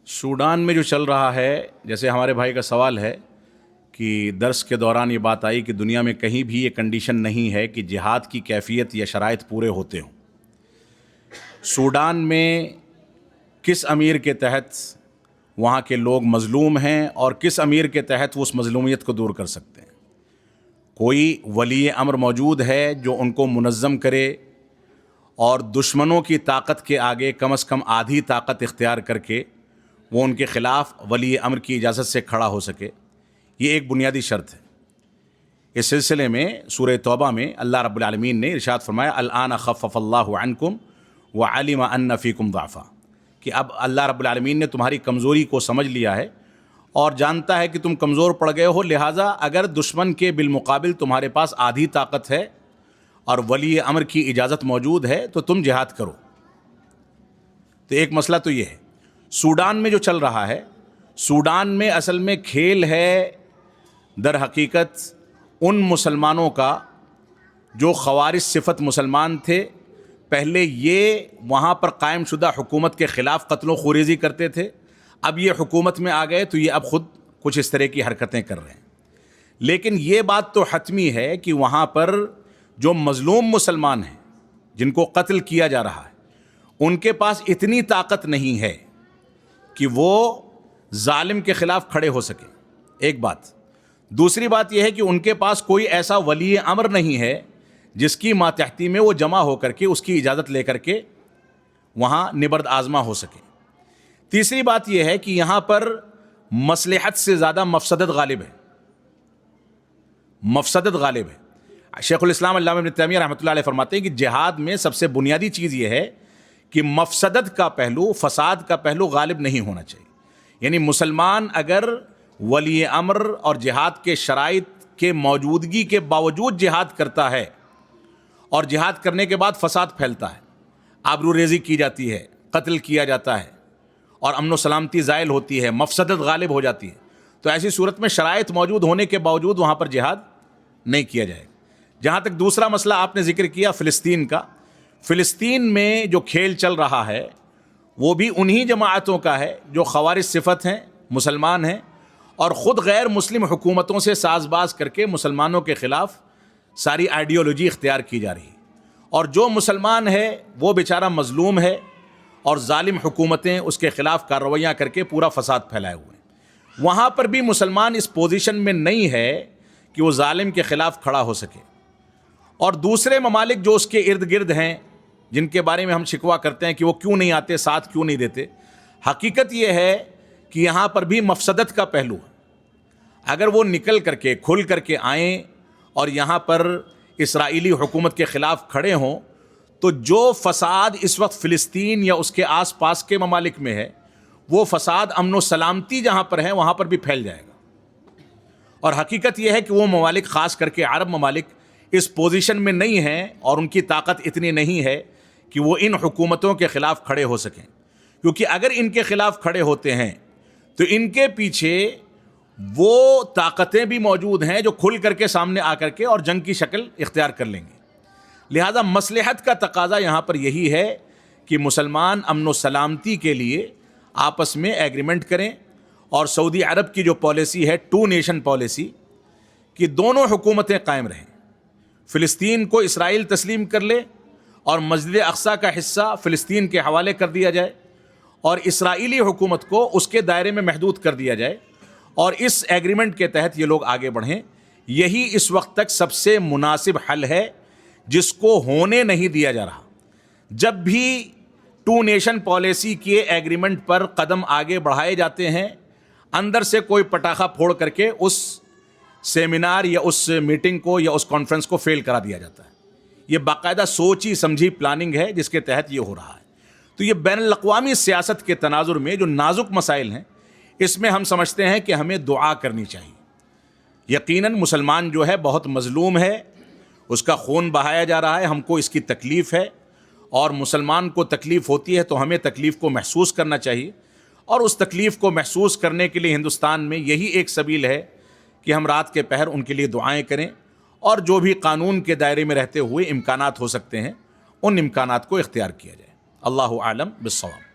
Sudan में जो चल रहा है, जैसे हमारे भाई का सवाल है कि दर्स के दौरान ये बात आई कि दुनिया में कहीं भी ये कंडीशन नहीं है कि जिहाद की कैफियत या शराइत पूरे होते हों। सूडान में किस अमीर के तहत वहाँ के लोग मज़लूम हैं और किस अमीर के तहत वो उस मज़लूमियत को दूर कर सकते हैं? कोई वली अम्र मौजूद है जो उनको मुनज़्ज़म करे और दुश्मनों की ताकत के आगे कम से कम आधी ताकत इख्तियार करके वो उनके ख़िलाफ़ वली अम्र की इजाज़त से खड़ा हो सके? ये एक बुनियादी शर्त है। इस सिलसिले में सूरह तौबा में अल्लाह रब्बुल आलमीन ने इरशाद फरमाया, अल-आन खफ़फ़ल्लाहु अन्कुम व अलिम अन्न फ़ीकुम ज़अफ़ा, कि अब अल्लाह रब्बुल आलमीन ने तुम्हारी कमज़ोरी को समझ लिया है और जानता है कि तुम कमज़ोर पड़ गए हो, लिहाजा अगर दुश्मन के बिलमुकाबिल तुम्हारे पास आधी ताकत है और वली अम्र की इजाज़त मौजूद है तो तुम जिहाद करो। तो एक मसला तो ये है। सूडान में जो चल रहा है, सूडान में असल में खेल है दर हकीकत उन मुसलमानों का जो ख़वारिज सिफत मुसलमान थे, पहले ये वहाँ पर कायम शुदा हुकूमत के ख़िलाफ़ क़त्ल ख़ुरेज़ी करते थे, अब ये हुकूमत में आ गए तो ये अब ख़ुद कुछ इस तरह की हरकतें कर रहे हैं। लेकिन ये बात तो हतमी है कि वहाँ पर जो मज़लूम मुसलमान हैं जिनको कत्ल किया जा रहा है, उनके पास इतनी ताकत नहीं है कि वो जालिम के ख़िलाफ़ खड़े हो सके, एक बात। दूसरी बात यह है कि उनके पास कोई ऐसा वली अम्र नहीं है जिसकी मातहती में वो जमा होकर के उसकी इजाज़त लेकर के वहाँ निबर्द आज़मा हो सके। तीसरी बात यह है कि यहाँ पर मसलहत से ज़्यादा मफसदत गालिब है, मफसदत गालिब है। शेखुल इस्लाम अल्लामा इब्न तैमिया रहमतुल्लाह अलैह फरमाते हैं कि जिहाद में सबसे बुनियादी चीज़ यह है कि मफसदत का पहलू, फसाद का पहलू गालिब नहीं होना चाहिए। यानी मुसलमान अगर वली अम्र और जिहाद के शराइत के मौजूदगी के बावजूद जिहाद करता है और जिहाद करने के बाद फसाद फैलता है, आबरू रेज़ी की जाती है, कत्ल किया जाता है और अमन व सलामती ज़ायल होती है, मफसदत गालिब हो जाती है, तो ऐसी सूरत में शराइत मौजूद होने के बावजूद वहाँ पर जिहाद नहीं किया जाएगा। जहाँ तक दूसरा मसला आपने ज़िक्र किया फ़िलिस्तीन का, फ़िलिस्तीन में जो खेल चल रहा है वो भी उन्हीं जमाअतों का है जो ख़वारिज सिफत हैं, मुसलमान हैं और ख़ुद गैर मुस्लिम हुकूमतों से साज़बाज़ करके मुसलमानों के ख़िलाफ़ सारी आइडियोलॉजी इख्तियार की जा रही है। और जो मुसलमान है वो बेचारा मज़लूम है और ज़ालिम हुकूमतें उसके ख़िलाफ़ कार्रवाइयाँ करके पूरा फ़साद फैलाए हुए हैं। वहाँ पर भी मुसलमान इस पोजीशन में नहीं है कि वो ज़ालिम के ख़िलाफ़ खड़ा हो सके। और दूसरे ममालिक जो उसके इर्द गिर्द हैं, जिनके बारे में हम शिकवा करते हैं कि वो क्यों नहीं आते, साथ क्यों नहीं देते, हकीकत ये है कि यहाँ पर भी मफसदत का पहलू है। अगर वो निकल करके खुल करके आएँ और यहाँ पर इसराइली हुकूमत के ख़िलाफ़ खड़े हों तो जो फ़साद इस वक्त फ़िलिस्तीन या उसके आस पास के ममालिक में है, वो फ़साद अमन व सलामती जहाँ पर है वहाँ पर भी फैल जाएगा। और हकीकत यह है कि वो ममालिक, ख़ास करके अरब ममालिक, इस पोजीशन में नहीं हैं और उनकी ताकत इतनी नहीं है कि वो इन हुकूमतों के ख़िलाफ़ खड़े हो सकें। क्योंकि अगर इनके ख़िलाफ़ खड़े होते हैं तो इनके पीछे वो ताकतें भी मौजूद हैं जो खुल करके सामने आकर के और जंग की शक्ल इख्तियार कर लेंगे। लिहाजा मसलहत का तकाज़ा यहाँ पर यही है कि मुसलमान अमन व सलामती के लिए आपस में एग्रीमेंट करें और सऊदी अरब की जो पॉलिसी है, टू नेशन पॉलिसी, कि दोनों हुकूमतें कायम रहें। फ़िलिस्तीन को इसराइल तस्लीम कर ले और मस्जिद अक़सा का हिस्सा फ़िलिस्तीन के हवाले कर दिया जाए और इसराइली हुकूमत को उसके दायरे में महदूद कर दिया जाए और इस एग्रीमेंट के तहत ये लोग आगे बढ़ें। यही इस वक्त तक सबसे मुनासिब हल है जिसको होने नहीं दिया जा रहा। जब भी टू नेशन पॉलिसी के एग्रीमेंट पर कदम आगे बढ़ाए जाते हैं, अंदर से कोई पटाखा फोड़ करके उस सेमिनार या उस मीटिंग को या उस कॉन्फ्रेंस को फेल करा दिया जाता है। ये बाकायदा सोची समझी प्लानिंग है जिसके तहत ये हो रहा है। तो ये बैनुल-अक़वामी सियासत के तनाजुर में जो नाजुक मसाइल हैं, इसमें हम समझते हैं कि हमें दुआ करनी चाहिए। यकीनन मुसलमान जो है बहुत मज़लूम है, उसका खून बहाया जा रहा है, हमको इसकी तकलीफ़ है और मुसलमान को तकलीफ़ होती है तो हमें तकलीफ़ को महसूस करना चाहिए। और उस तकलीफ़ को महसूस करने के लिए हिंदुस्तान में यही एक सबील है कि हम रात के पहर उनके लिए दुआएं करें और जो भी कानून के दायरे में रहते हुए इम्कानात हो सकते हैं उन इम्कानात को इख्तियार किया जाए। अल्लाहु आलम बिस्सवाब।